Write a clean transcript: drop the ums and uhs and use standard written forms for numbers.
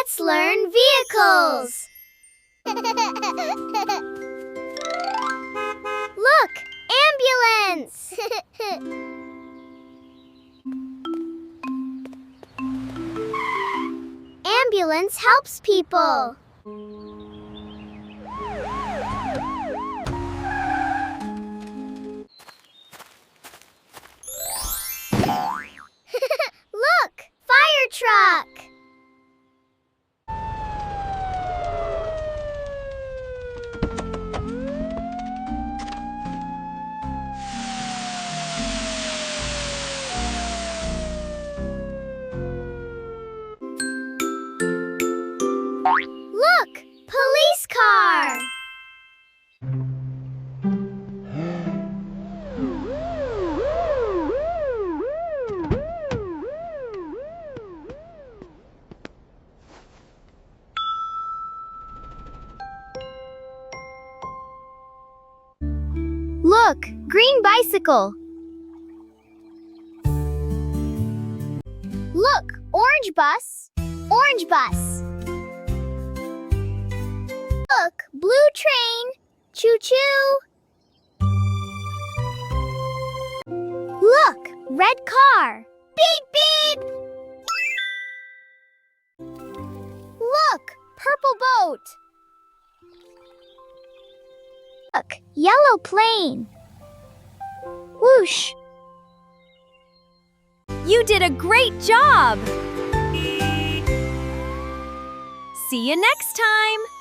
Let's learn vehicles. Look, ambulance. Ambulance helps people. Look, fire truck. Look, police car. Look, green bicycle. Look, orange bus. Orange bus. Look, blue train. Choo-choo. Look, red car. Beep, beep. Look, purple boat. Look, yellow plane. Whoosh. You did a great job! See you next time!